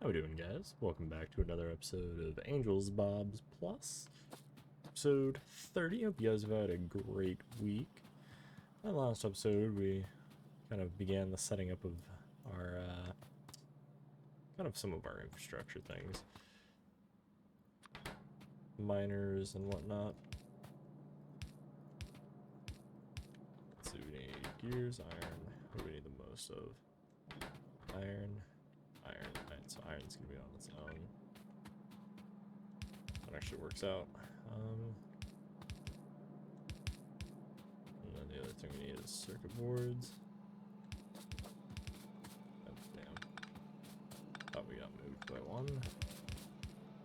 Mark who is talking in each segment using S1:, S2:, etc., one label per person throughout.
S1: How we doing, guys? Welcome back to another episode of AngelsBobs Plus, episode 30. Hope you guys have had a great week. In the last episode, we kind of began the setting up of our, some of our infrastructure things. Miners and whatnot. Let's see, we need gears, iron. What do we need the most of? Iron. Right, so iron's gonna be on its own. That actually works out. And then the other thing we need is circuit boards. Oh, damn. Thought we got moved by one.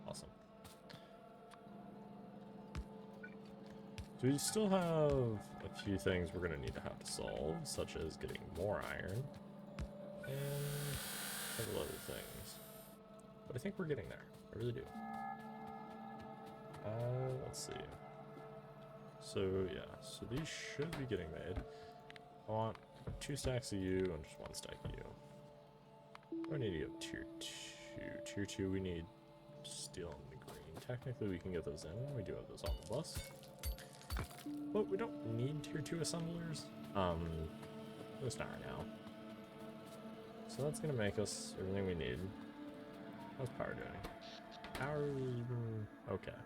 S1: Awesome. So we still have a few things we're gonna need to have to solve, such as getting more iron and several other things. But I think we're getting there. I really do. Let's see. So yeah, so these should be getting made. I want 2 stacks of you and just 1 stack of you. I need to get tier 2. Tier 2 we need steel and the green. Technically we can get those in. We do have those on the bus. But we don't need tier 2 assemblers. At least not right now. So that's gonna make us everything we need. How's power doing? Power, okay.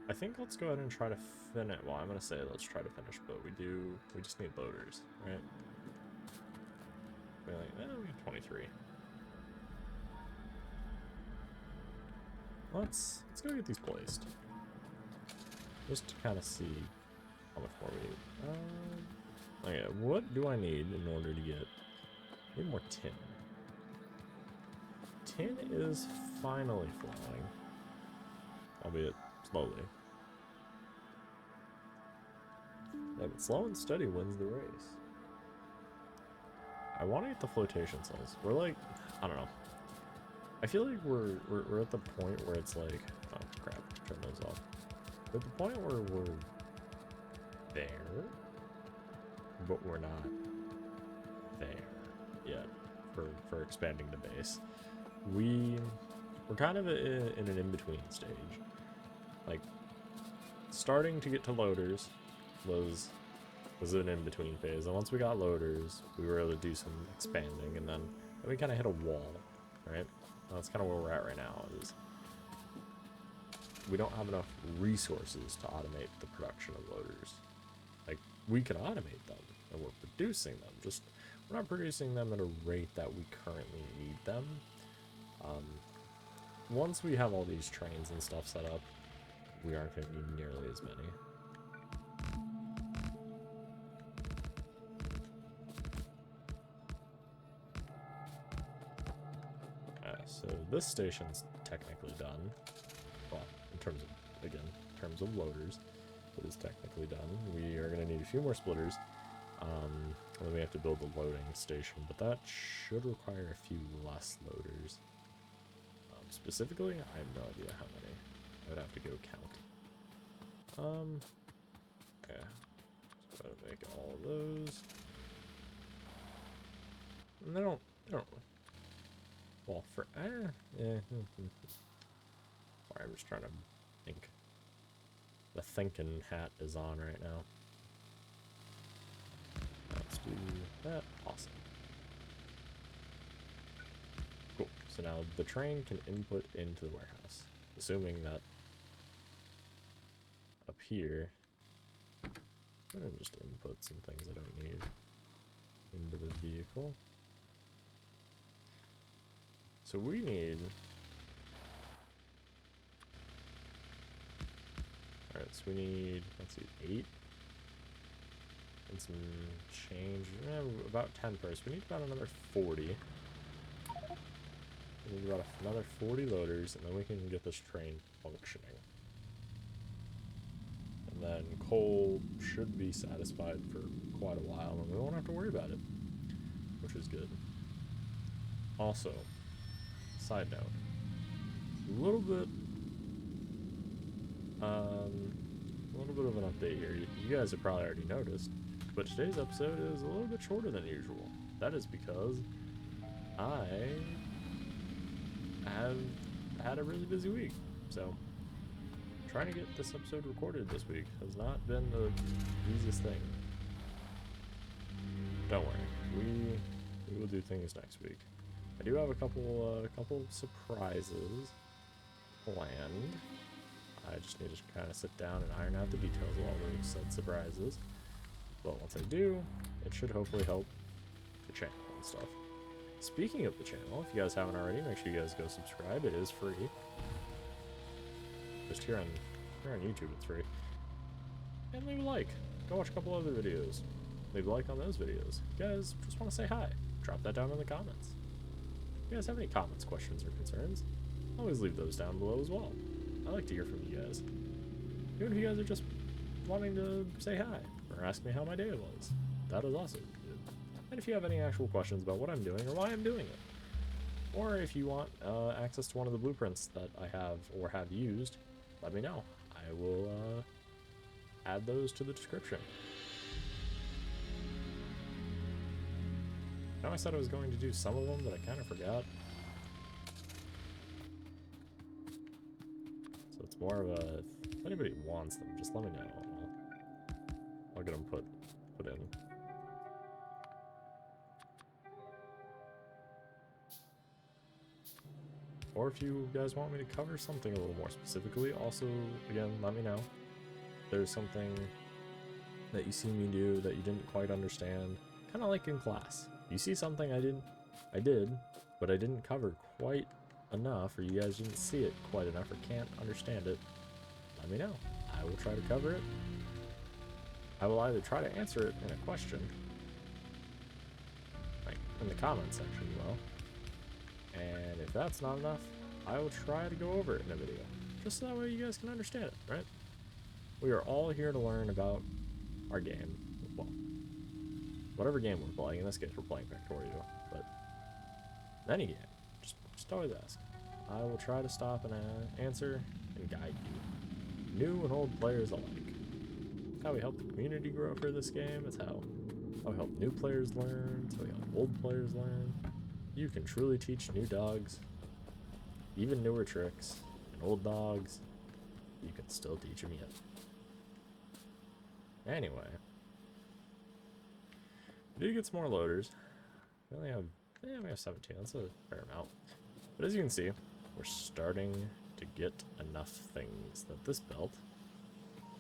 S1: I think let's go ahead and try to finish. Well, I'm gonna say let's try to finish, but we just need loaders, right? We have 23. Let's go get these placed. Just to kind of see how much more we need. Okay, what do I need in order to get? I need more tin. Tin is finally flowing, albeit slowly. Yeah, but slow and steady wins the race. I want to get the flotation cells. We're like, I don't know. I feel like we're at the point where it's like, oh crap, turn those off. We're at the point where we're there, but we're not there yet for expanding the base. We're kind of in an in-between stage. Like, starting to get to loaders was an in-between phase, and once we got loaders, we were able to do some expanding, and then we kind of hit a wall, right? That's kind of where we're at right now, is we don't have enough resources to automate the production of loaders. Like, we can automate them, and we're producing them, just we're not producing them at a rate that we currently need them. Once we have all these trains and stuff set up, we aren't going to need nearly as many. So this station's technically done. Well, in terms of loaders, it is technically done. We are going to need a few more splitters. And then we have to build the loading station, but that should require a few less loaders. Specifically, I have no idea how many. I would have to go count. Okay. So make all of those. And they don't. Well, for yeah. Sorry, I'm just trying to think. The thinking hat is on right now. Let's do that. Awesome. Cool. So now the train can input into the warehouse, assuming that up here, I'm gonna just input some things I don't need into the vehicle. So we need. Alright, so we need, let's see, 8. And some change. About 10 first. We need about another 40. We need about another 40 loaders, and then we can get this train functioning. And then coal should be satisfied for quite a while, and we won't have to worry about it, which is good. Also, side note, a little bit of an update here. You guys have probably already noticed, but today's episode is a little bit shorter than usual. That is because I I've had a really busy week, so trying to get this episode recorded this week has not been the easiest thing. Don't worry, we will do things next week. I do have a couple surprises planned. I just need to kind of sit down and iron out the details of all those said surprises. But once I do, it should hopefully help the channel and stuff. Speaking of the channel, if you guys haven't already, make sure you guys go subscribe. It is free. Just here on YouTube, it's free. And leave a like. Go watch a couple other videos. Leave a like on those videos. If you guys just want to say hi, drop that down in the comments. If you guys have any comments, questions, or concerns, always leave those down below as well. I like to hear from you guys. Even if you guys are just wanting to say hi or ask me how my day was, that is awesome. And if you have any actual questions about what I'm doing or why I'm doing it, or if you want access to one of the blueprints that I have or have used, let me know. I will add those to the description. Now I said I was going to do some of them, but I kind of forgot. So it's more of a, if anybody wants them, just let me know. I'll get them put in. Or if you guys want me to cover something a little more specifically, also, again, let me know. If there's something that you see me do that you didn't quite understand, kind of like in class. You see something I did, but I didn't cover quite enough, or you guys didn't see it quite enough, or can't understand it, let me know. I will try to cover it. I will either try to answer it in a question, like in the comments section, well. And if that's not enough, I will try to go over it in a video. Just so that way you guys can understand it, right? We are all here to learn about our game. Well, whatever game we're playing. In this case, we're playing Factorio. But any game, just always ask. I will try to stop and answer and guide you. New and old players alike. It's how we help the community grow for this game. It's how we help new players learn. It's how we help old players learn. You can truly teach new dogs even newer tricks, and old dogs, you can still teach them yet. Anyway, we do get some more loaders. We only have, we have 17, that's a fair amount. But as you can see, we're starting to get enough things that this belt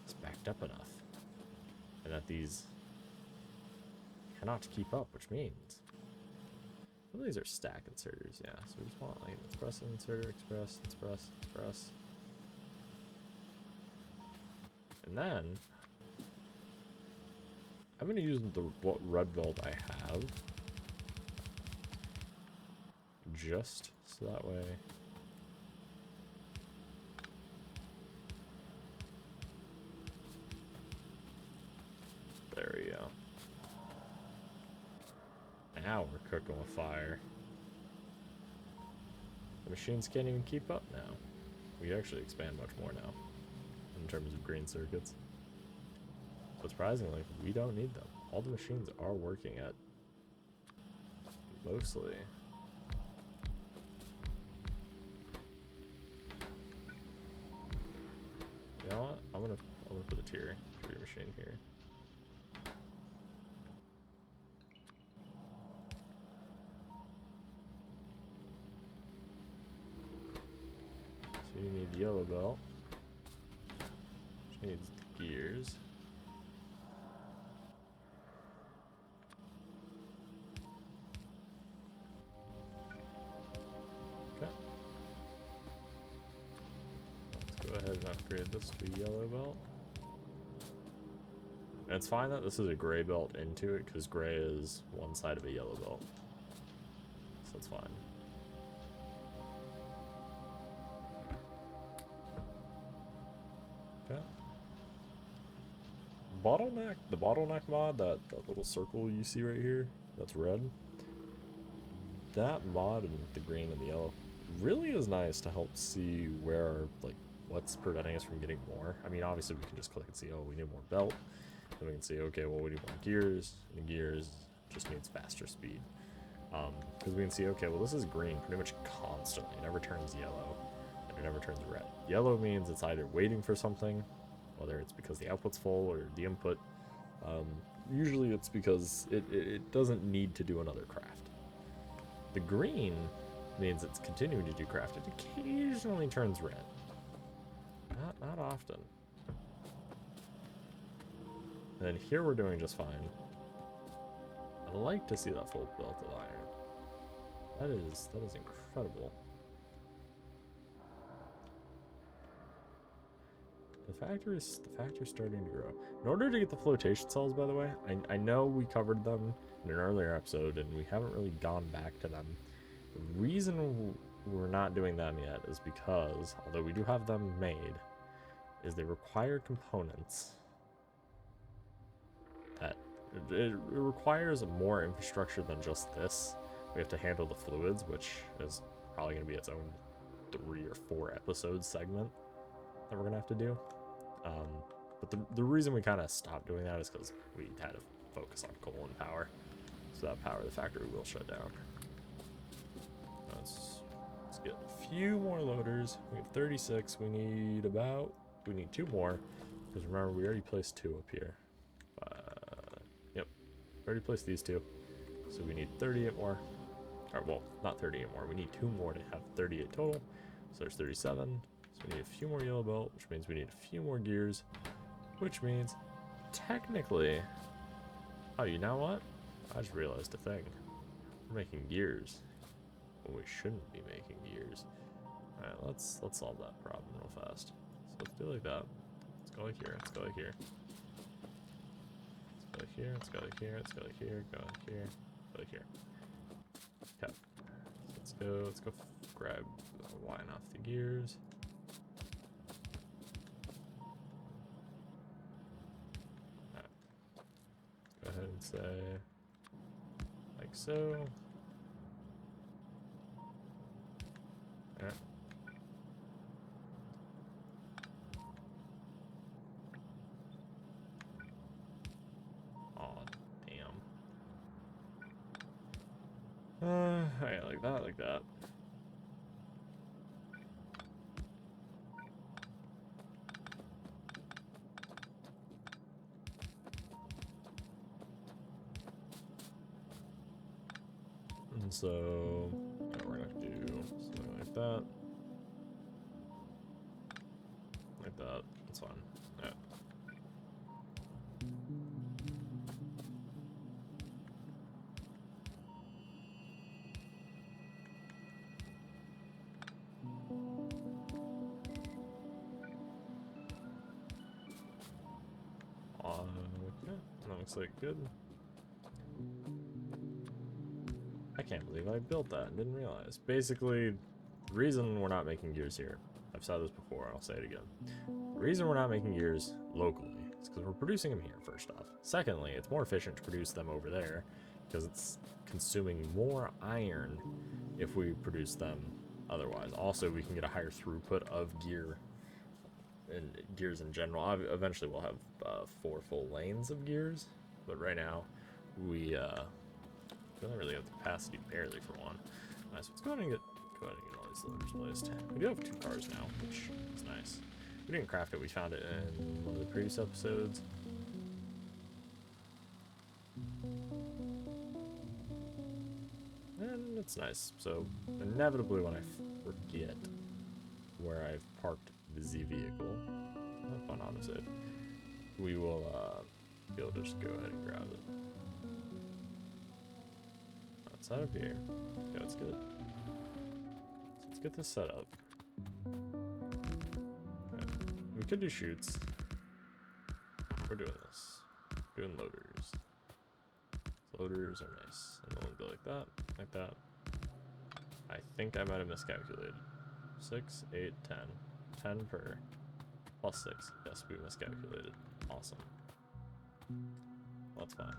S1: is backed up enough. And that these cannot keep up, which means some of these are stack inserters, yeah. So we just want like an express inserter, express. And then I'm gonna use what red belt I have, just so that way there we go. Now we're cooking with fire. The machines can't even keep up now. We actually expand much more now in terms of green circuits. But surprisingly, we don't need them. All the machines are working at mostly. You know what? I'm gonna put a tier machine here. So you need yellow belt, which needs gears. Okay. Let's go ahead and upgrade this to yellow belt. And it's fine that this is a gray belt into it, because gray is one side of a yellow belt. So it's fine. Okay. Bottleneck, the Bottleneck mod, that little circle you see right here, that's red. That mod and the green and the yellow really is nice to help see where, like, what's preventing us from getting more. I mean, obviously we can just click and see, oh, we need more belt. Then we can see, okay, well, we need more gears, and gears just needs faster speed. Because we can see, okay, well, this is green pretty much constantly. It never turns yellow, and it never turns red. Yellow means it's either waiting for something, whether it's because the output's full or the input. Usually it's because it doesn't need to do another craft. The green means it's continuing to do craft. It occasionally turns red. Not often. And then here we're doing just fine. I'd like to see that full belt of iron. That is incredible. The factory's starting to grow. In order to get the flotation cells, by the way, I know we covered them in an earlier episode, and we haven't really gone back to them. The reason we're not doing them yet is because, although we do have them made, is they require components that it requires more infrastructure than just this. We have to handle the fluids, which is probably going to be its own 3 or 4 episode segment that we're going to have to do. But the reason we kind of stopped doing that is because we had to focus on coal and power. So that power, the factory will shut down. Let's get a few more loaders. We have 36. We need 2 more. Because remember, we already placed 2 up here. Yep, we already placed these 2. So we need 38 more. Or, well, not 38 more. We need 2 more to have 38 total. So there's 37. So we need a few more yellow belt, which means we need a few more gears. Which means, technically... Oh, you know what? I just realized a thing. We're making gears. Well, we shouldn't be making gears. Alright, let's solve that problem real fast. So let's do it like that. Let's go like here. Let's go like here. Let's go like here. Let's go like here. Let's go like here. Go like here. Go like here. Okay. So let's go grab line off the gears. Alright. Go ahead and say like so. Alright. Aw, damn. Alright, like that, like that. And so, we're gonna do something like that. Like that. That's fine. Yeah. Okay. That looks like good. I can't believe I built that and didn't realize. Basically, the reason we're not making gears here, I've said this before, I'll say it again. The reason we're not making gears locally is because we're producing them here, first off. Secondly, it's more efficient to produce them over there because it's consuming more iron if we produce them otherwise. Also, we can get a higher throughput of gear and gears in general. Eventually, we'll have 4 full lanes of gears, but right now, we don't really have the capacity, barely, for one. Nice. Let's go ahead and get all these loaders placed. We do have 2 cars now, which is nice. We didn't craft it. We found it in one of the previous episodes. And it's nice. So inevitably, when I forget where I've parked the vehicle, not fun autosave, we will be able to just go ahead and grab it. Set up here. Yeah, it's good. So let's get this set up. Okay. We could do chutes. We're doing this. Doing loaders. Loaders are nice. And then we'll go like that, like that. I think I might have miscalculated. 6, 8, 10. 10 per. Plus 6. Yes, we miscalculated. Awesome. That's fine.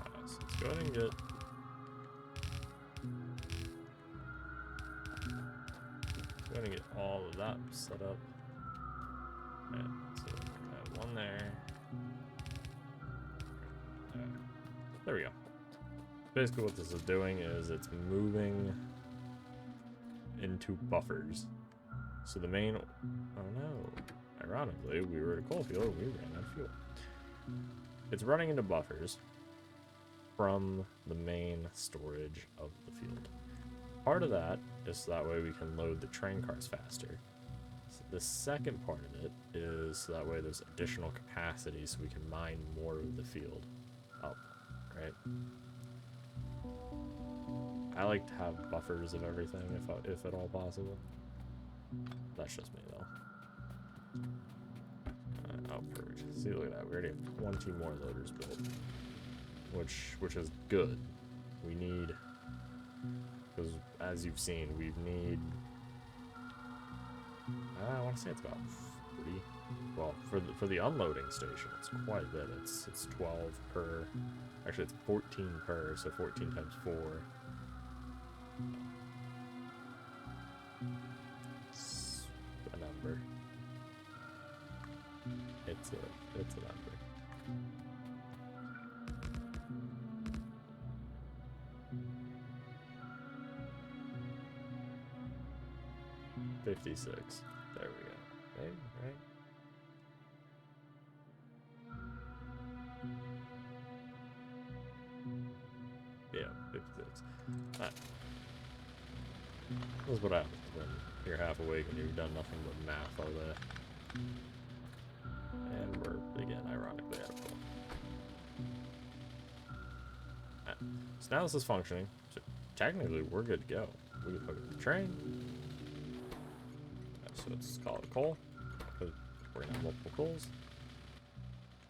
S1: So let's go ahead and get gonna get all of that set up. Alright, so I have one there. There we go. Basically what this is doing is it's moving into buffers. So the main, oh no, ironically, we were at a coal field and we ran out of fuel. It's running into buffers from the main storage of the field. Part of that is so that way we can load the train cars faster. So the second part of it is so that way there's additional capacity so we can mine more of the field up, right? I like to have buffers of everything if at all possible. That's just me though. Oh, perfect. See, look at that. We already have 20 more loaders built, which is good. We need, because as you've seen, we need. I want to say it's about 40. Well, for the unloading station, it's quite a bit. It's 12 per. Actually, it's 14 per. So 14 times 4. It's a number. It's a number. $56. There we go. Okay, right. Yeah, 56. Alright. This is what happens when you're half awake and you've done nothing but math all day. And we're, again, ironically out of coal. Alright. So now this is functioning. So technically, we're good to go. We can hook up the train. So let's call it coal. Because we're going to have multiple coals.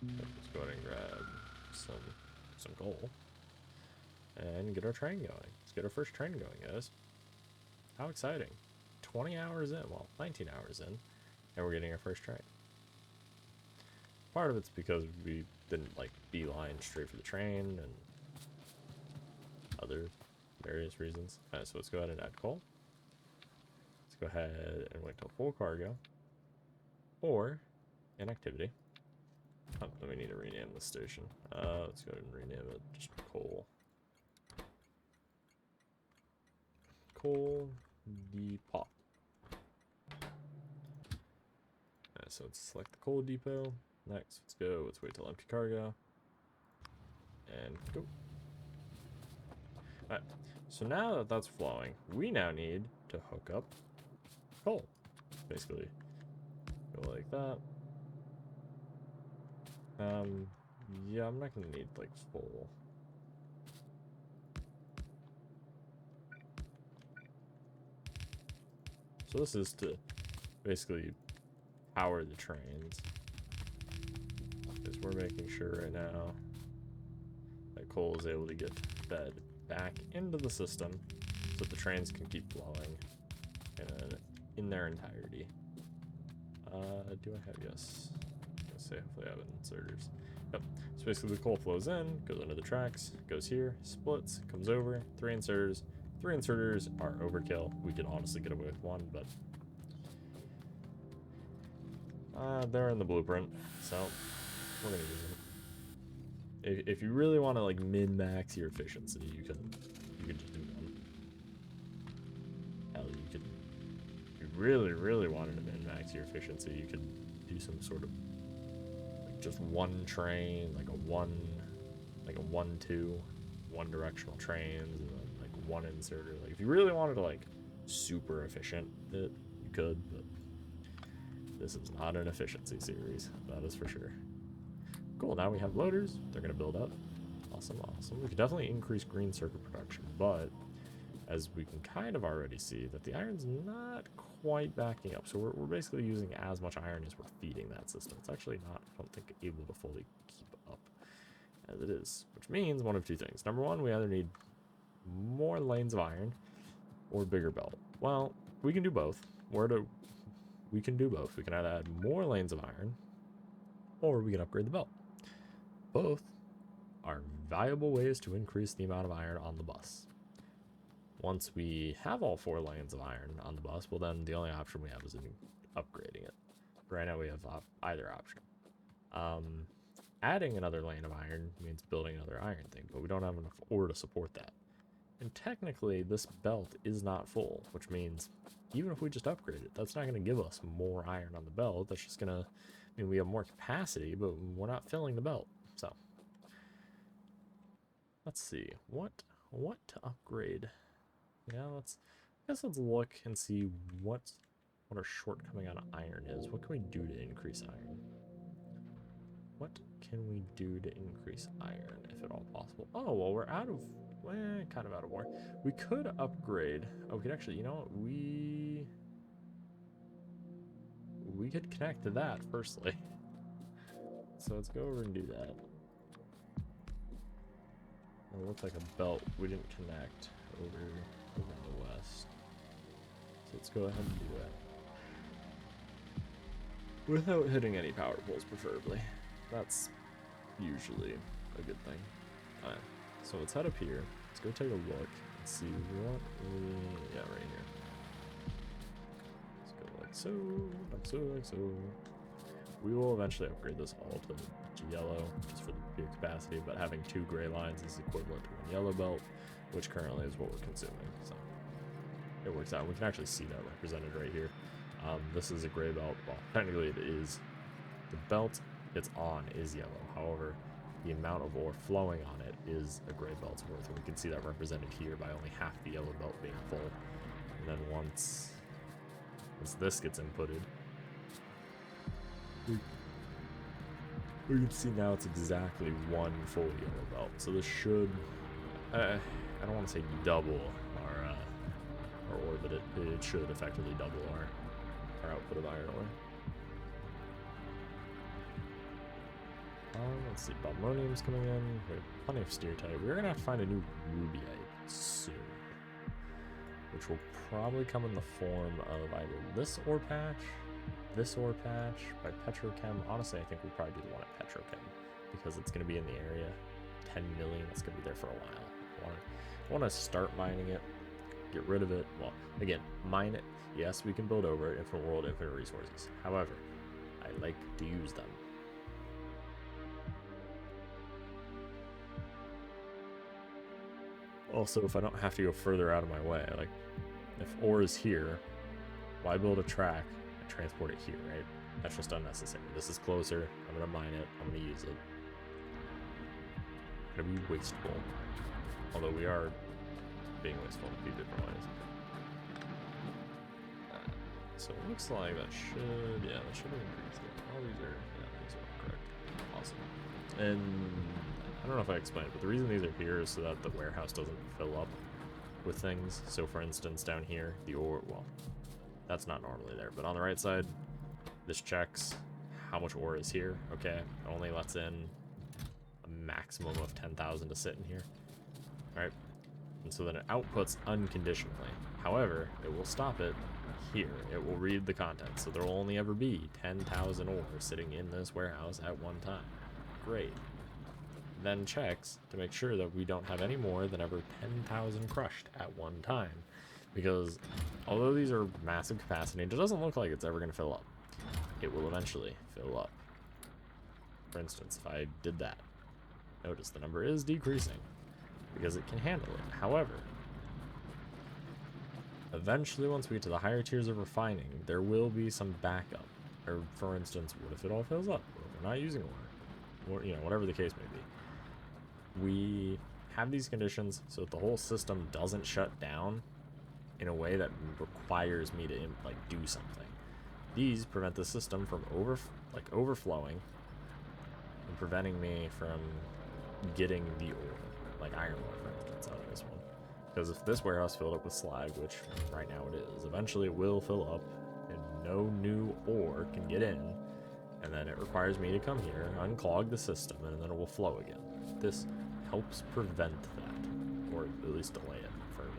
S1: Let's go ahead and grab some coal. And get our train going. Let's get our first train going, guys. How exciting. 20 hours in. Well, 19 hours in. And we're getting our first train. Part of it's because we didn't, like, beeline straight for the train and other various reasons. Alright, so let's go ahead and add coal. Let's go ahead and wait till full cargo. Or inactivity. Oh, then we need to rename the station. Let's go ahead and rename it just coal. Coal depot. So let's select the coal depot. Next, let's go. Let's wait till empty cargo. And go. Alright, so now that that's flowing, we now need to hook up coal. Basically, go like that. Yeah, I'm not gonna need like full. So this is to basically power the trains. Because we're making sure right now that coal is able to get fed back into the system so the trains can keep flowing in their entirety. Do I have, yes. Let's say hopefully I have inserters. Yep. So basically the coal flows in, goes under the tracks, goes here, splits, comes over, 3 inserters. 3 inserters are overkill. We could honestly get away with 1, but they're in the blueprint, so we're gonna use them. If you really want to like min-max your efficiency, you could just do 1. Hell, you could. If you really wanted to min-max your efficiency, you could do some sort of like just 1 train, like a 1-2, 1 directional trains, and then like 1 inserter. Like if you really wanted to like super efficient it, you could, but this is not an efficiency series, that is for sure. Cool, now we have loaders. They're going to build up. Awesome, awesome. We could definitely increase green circuit production, but as we can kind of already see that the iron's not quite backing up. So we're basically using as much iron as we're feeding that system. It's actually not, I don't think, able to fully keep up as it is, which means one of 2 things. Number 1, we either need more lanes of iron or bigger belt. Well, we can do both. We can do both. We can either add more lanes of iron or we can upgrade the belt. Both are valuable ways to increase the amount of iron on the bus. once we have all 4 lanes of iron on the bus, well then the only option we have is upgrading it. Right now we have either option. Adding another lane of iron means building another iron thing, but we don't have enough ore to support that. And technically, this belt is not full, which means even if we just upgrade it, that's not going to give us more iron on the belt. That's just going to mean we have more capacity, but we're not filling the belt. So, let's see. What to upgrade? Yeah, I guess let's look and see what our shortcoming on iron is. What can we do to increase iron? What can we do to increase iron, if at all possible? Oh, well, we're out of... kind of out of ore. We could upgrade... Oh, we could actually... You know what? We could connect to that, firstly. So let's go over and do that. It looks like a belt we didn't connect over in the west. So let's go ahead and do that. Without hitting any power poles, preferably. That's usually a good thing. Alright, so let's head up here. Let's go take a look and see what yeah, right here. Let's go like so. We will eventually upgrade this all to yellow, just for the pure capacity, but having 2 gray lines is equivalent to 1 yellow belt, which currently is what we're consuming, so it works out. We can actually see that represented right here. This is a gray belt. Well, technically it is. The belt it's on is yellow. However, the amount of ore flowing on it is a gray belt's worth, and we can see that represented here by only half the yellow belt being full. And then once this gets inputted, we can see now it's exactly 1 full yellow belt. So this should, I don't want to say double our ore, but it should effectively double our output of iron ore. Let's see, Bottleneck's coming in. We have plenty of steertite. We're gonna have to find a new rubyite soon, which will probably come in the form of either this ore patch by PetroChem. Honestly, I think we'll probably do the one at PetroChem because it's gonna be in the area. 10 million. It's gonna be there for a while. I want to start mining it, get rid of it. Well, again, mine it. Yes, we can build over it. Infinite world, infinite resources. However, I like to use them. Also, if I don't have to go further out of my way, like, if ore is here, why build a track and transport it here, right? That's just unnecessary. This is closer. I'm going to mine it. I'm going to use it. It's going to be wasteful. Although we are being wasteful in a few different ways. So it looks like that should, yeah, that should have increased it. All these are, yeah, these are correct. Awesome. And I don't know if I explained it, but the reason these are here is so that the warehouse doesn't fill up with things. So for instance, down here, the ore, well, that's not normally there, but on the right side, this checks how much ore is here. Okay, it only lets in a maximum of 10,000 to sit in here. All right, and so then it outputs unconditionally. However, it will stop it here. It will read the contents, so there will only ever be 10,000 ore sitting in this warehouse at one time. Great. Then checks to make sure that we don't have any more than ever 10,000 crushed at one time, because although these are massive capacity, it doesn't look like it's ever going to fill up. It will eventually fill up. For instance, if I did that, notice the number is decreasing because it can handle it. However, eventually once we get to the higher tiers of refining, there will be some backup. Or for instance, what if it all fills up? What if we're not using ore? Or, you know, whatever the case may be. We have these conditions so that the whole system doesn't shut down in a way that requires me to like do something. These prevent the system from overflowing and preventing me from getting the ore, like iron ore for instance, out of this one. Because if this warehouse filled up with slag, which right now it is, eventually it will fill up and no new ore can get in, and then it requires me to come here, unclog the system, and then it will flow again. This helps prevent that, or at least delay it further.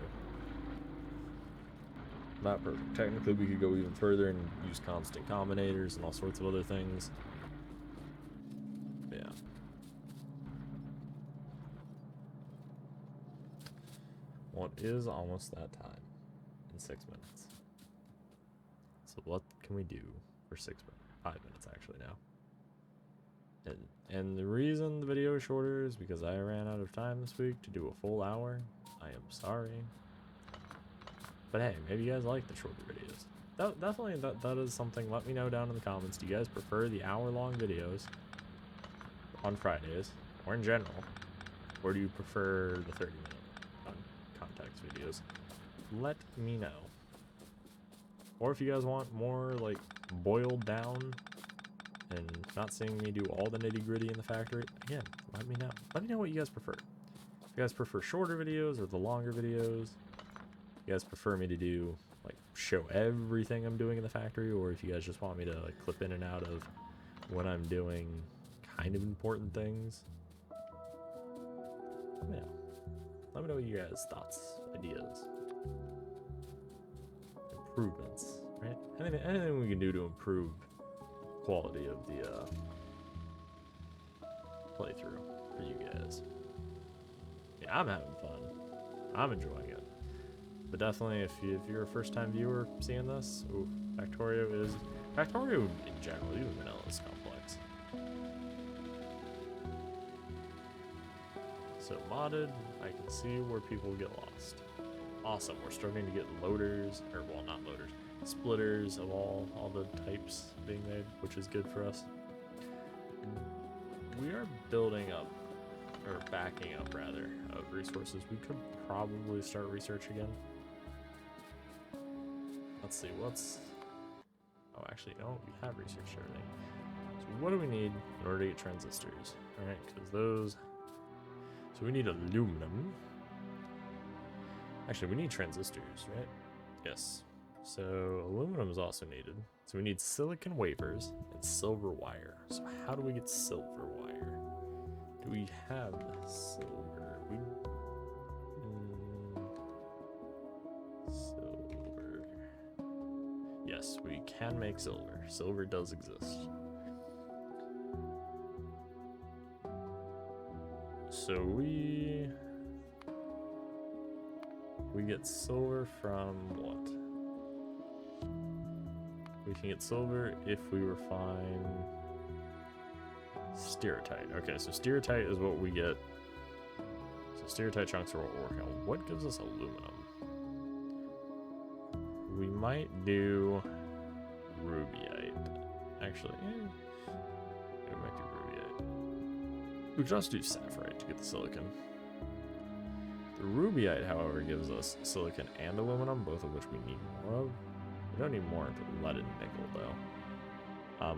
S1: Not perfect. Technically, we could go even further and use constant combinators and all sorts of other things. Yeah. Well, it is almost that time in 6 minutes. So what can we do for 6 minutes? 5 minutes actually now. And the reason the video is shorter is because I ran out of time this week to do a full hour. I am sorry. But hey, maybe you guys like the shorter videos. Definitely that is something. Let me know down in the comments. Do you guys prefer the hour-long videos on Fridays, or in general? Or do you prefer the 30-minute context videos? Let me know. Or if you guys want more, like, boiled down and not seeing me do all the nitty-gritty in the factory, again, let me know. Let me know what you guys prefer. If you guys prefer shorter videos or the longer videos, if you guys prefer me to do, like, show everything I'm doing in the factory, or if you guys just want me to, like, clip in and out of when I'm doing kind of important things, let me know. Let me know what you guys' thoughts, ideas, improvements, right? Anything we can do to improve quality of the playthrough for you guys. Yeah, I'm having fun. I'm enjoying it. But definitely, if you're a first-time viewer seeing this, ooh, Factorio in general, even vanilla is complex. So modded, I can see where people get lost. Awesome, we're starting to get loaders, or well, not loaders, splitters of all the types being made, which is good for us. We are building up, or backing up rather, of resources. We could probably start research again. Let's see, oh, actually, no, we have researched everything. So what do we need in order to get transistors? All right, because those, so we need aluminum. Actually, we need transistors, right? Yes. So aluminum is also needed. So we need silicon wafers and silver wire. So how do we get silver wire? Do we have silver? Silver. Yes, we can make silver. Silver does exist. So we get silver from what? We can get silver if we refine stereotype. Okay, so stereotype is what we get. So stereotype chunks are what we're working on. What gives us aluminum? We might do rubyite. Actually, yeah, we might do rubyite. We could also do sapphirite to get the silicon. The rubyite, however, gives us silicon and aluminum, both of which we need more of. We don't need more of lead and nickel, though.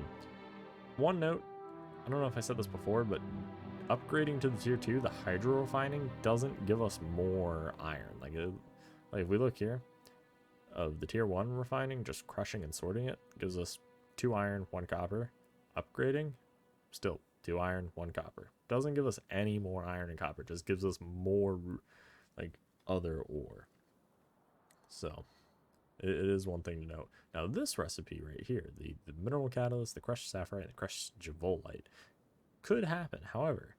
S1: One note, I don't know if I said this before, but upgrading to the tier 2, the hydro refining, doesn't give us more iron. Like if we look here, of the tier 1 refining, just crushing and sorting it, gives us 2 iron, 1 copper. Upgrading, still 2 iron, 1 copper. Doesn't give us any more iron and copper, just gives us more, like, other ore. So it is one thing to note. Now this recipe right here, the mineral catalyst, the crushed sapphirite, and the crushed javolite, could happen. However,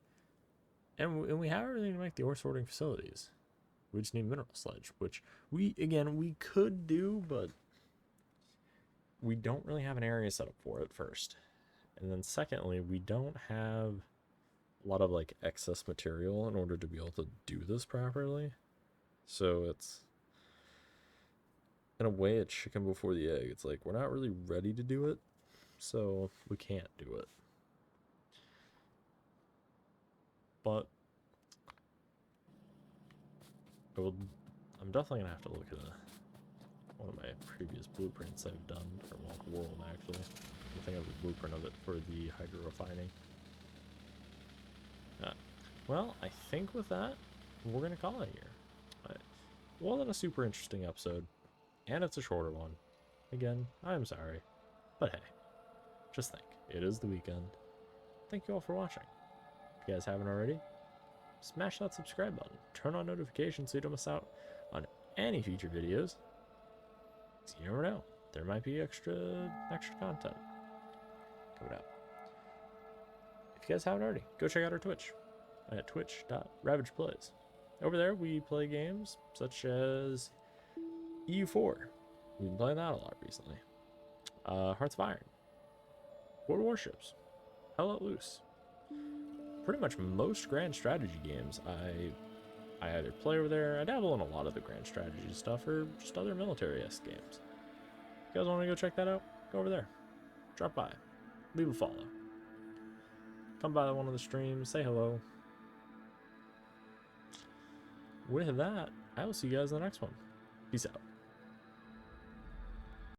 S1: and we have everything to make the ore sorting facilities. We just need mineral sludge, which we could do, but we don't really have an area set up for it first. And then secondly, we don't have a lot of like excess material in order to be able to do this properly. So it's, in a way, it's chicken before the egg. It's like we're not really ready to do it, so we can't do it. But I'm definitely gonna have to look at one of my previous blueprints I've done for World, actually. I think I have a blueprint of it for the hydro refining. Well, I think with that, we're gonna call it here. Wasn't a super interesting episode, and it's a shorter one. Again, I'm sorry, but hey, just think, it is the weekend. Thank you all for watching. If you guys haven't already, smash that subscribe button, turn on notifications so you don't miss out on any future videos. So you never know, there might be extra content coming up. If you guys haven't already, go check out our Twitch at twitch.ravageplays. over there we play games such as EU4. We've been playing that a lot recently. Hearts of Iron, World Warships, Hell Let Loose. Pretty much most grand strategy games I either play over there. I dabble in a lot of the grand strategy stuff or just other military-esque games. If you guys want to go check that out, go over there. Drop by. Leave a follow. Come by one of the streams. Say hello. With that, I will see you guys in the next one. Peace out.